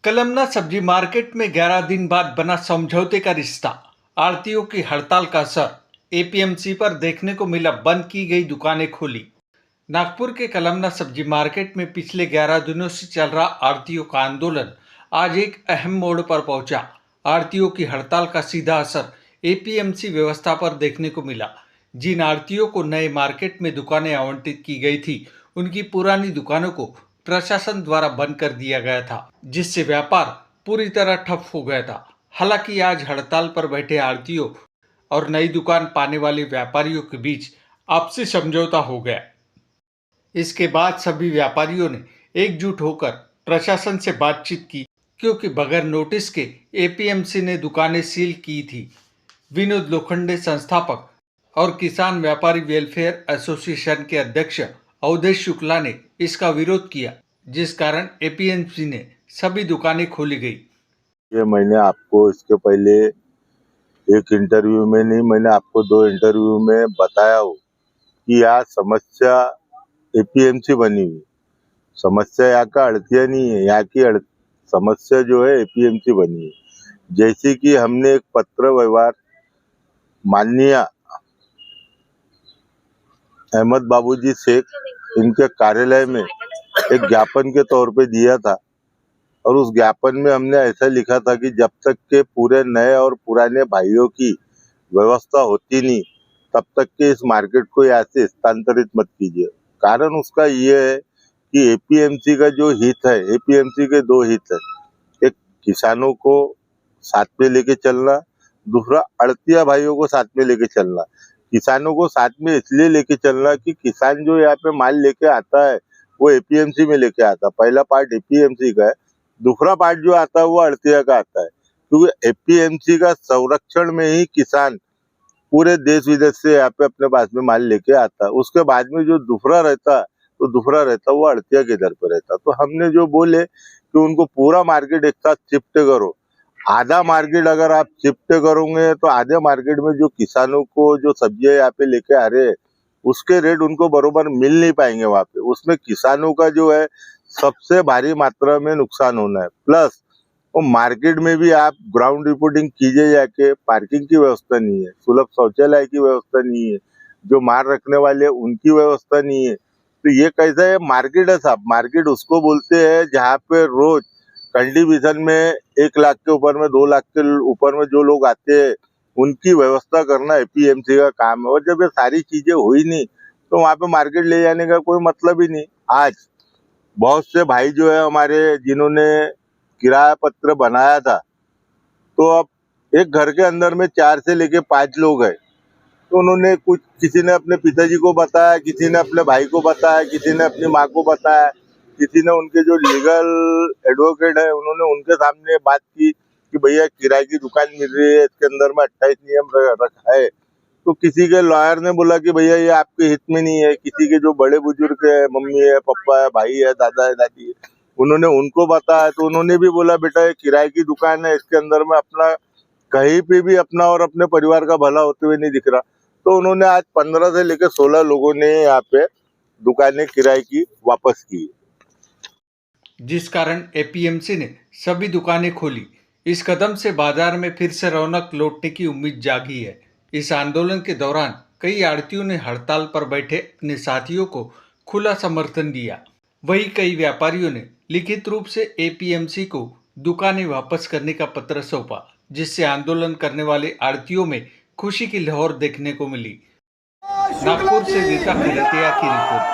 कलमना सब्जी मार्केट में 11 दिन बाद बना समझौते का रिश्ता। आढ़तियों की हड़ताल का असर एपीएमसी पर देखने को मिला। बंद की गई दुकानें खोली। नागपुर के कलमना सब्जी मार्केट में पिछले 11 दिनों से चल रहा आढ़तियों का आंदोलन आज एक अहम मोड़ पर पहुंचा। आढ़तियों की हड़ताल का सीधा असर एपीएमसी व्यवस्था पर देखने को मिला। जिन आढ़तियों को नए मार्केट में दुकानें आवंटित की गई थी, उनकी पुरानी दुकानों को प्रशासन द्वारा बंद कर दिया गया था, जिससे व्यापार पूरी तरह ठप हो गया था। हालांकि आज हड़ताल पर बैठे आढ़तियों और नई दुकान पाने वाले व्यापारियों के बीच आपसी समझौता हो गया। इसके बाद सभी व्यापारियों ने एकजुट होकर प्रशासन से बातचीत की, क्योंकि बगैर नोटिस के एपीएमसी ने दुकानें सील की थी। विनोद लोखंडे, संस्थापक और किसान व्यापारी वेलफेयर एसोसिएशन के अध्यक्ष अवधेश शुक्ला ने इसका विरोध किया, जिस कारण एपीएमसी ने सभी दुकानें खोली गई। ये मैंने आपको इसके पहले एक इंटरव्यू में नहीं, मैंने आपको 2 इंटरव्यू में बताया हो कि यहाँ समस्या एपीएमसी बनी हुई। समस्या यहाँ का अड़तिया नहीं है, यहाँ की समस्या जो है एपीएमसी बनी है। जैसे कि हमने एक पत्र व्यवहार माननीय अहमद बाबूजी शेख इनके कार्यालय में एक ज्ञापन के तौर पे दिया था, और उस ज्ञापन में हमने ऐसा लिखा था कि जब तक के पूरे नए और पुराने भाइयों की व्यवस्था होती नहीं, तब तक के इस मार्केट को यहाँ से स्थानांतरित मत कीजिए। कारण उसका ये है कि एपीएमसी का जो हित है, एपीएमसी के 2 हित है। एक किसानों को साथ में लेके चलना, दूसरा अड़तिया भाइयों को साथ में लेके चलना। किसानों को साथ में इसलिए लेके चलना कि किसान जो यहाँ पे माल लेके आता है वो एपीएमसी में लेके आता है। पहला पार्ट एपीएमसी का है, दूसरा पार्ट जो आता है वो अड़तिया का आता है। क्योंकि एपीएमसी का संरक्षण में ही किसान पूरे देश विदेश से यहाँ पे अपने पास में माल लेके आता है। उसके बाद में जो दूसरा रहता वो अड़तिया के दर पर रहता। तो हमने जो बोले कि उनको पूरा मार्केट एक साथ शिफ्ट करो। आधा मार्केट अगर आप शिफ्ट करोगे तो आधे मार्केट में जो किसानों को जो सब्जियां यहाँ पे लेके आ रहे हैं उसके रेट उनको बरोबर मिल नहीं पाएंगे वहाँ पे। उसमें किसानों का जो है सबसे भारी मात्रा में नुकसान होना है। प्लस वो मार्केट में भी आप ग्राउंड रिपोर्टिंग कीजिए जाके, पार्किंग की व्यवस्था नहीं है, सुलभ शौचालय की व्यवस्था नहीं है, जो माल रखने वाले उनकी व्यवस्था नहीं है। तो ये कैसा है मार्केट है साहब। मार्केट उसको बोलते हैं जहाँ पे रोज कंडीविजन में 1 लाख के ऊपर में 2 लाख के ऊपर में जो लोग आते हैं उनकी व्यवस्था करना एपीएमसी का काम है। और जब ये सारी चीजें हुई नहीं तो वहाँ पे मार्केट ले जाने का कोई मतलब ही नहीं। आज बहुत से भाई जो है हमारे, जिन्होंने किराया पत्र बनाया था, तो अब एक घर के अंदर में 4 से लेके 5 लोग हैं। तो उन्होंने कुछ, किसी ने अपने पिताजी को बताया, किसी ने अपने भाई को बताया, किसी ने अपनी माँ को बताया, किसी ने उनके जो लीगल एडवोकेट है उन्होंने उनके सामने बात की कि भैया किराए की दुकान मिल रही है, इसके अंदर में 28 नियम रखा है। तो किसी के लॉयर ने बोला कि भैया ये आपके हित में नहीं है। किसी के जो बड़े बुजुर्ग है, मम्मी है, पापा है, भाई है, दादा है, दादी है, उन्होंने उनको बताया तो उन्होंने भी बोला बेटा ये किराए की दुकान है, इसके अंदर में अपना कहीं पे भी अपना और अपने परिवार का भला होते हुए नहीं दिख रहा। तो उन्होंने आज 15 से लेकर 16 लोगों ने यहाँ पे दुकानें किराए की वापस की, जिस कारण एपीएमसी ने सभी दुकानें खोली। इस कदम से बाजार में फिर से रौनक लौटने की उम्मीद जागी है। इस आंदोलन के दौरान कई आढ़तियों ने हड़ताल पर बैठे अपने साथियों को खुला समर्थन दिया। वहीं कई व्यापारियों ने लिखित रूप से एपीएमसी को दुकानें वापस करने का पत्र सौंपा, जिससे आंदोलन करने वाले आढ़तियों में खुशी की लहर देखने को मिली। नागपुर से रीता खिलतिया की रिपोर्ट।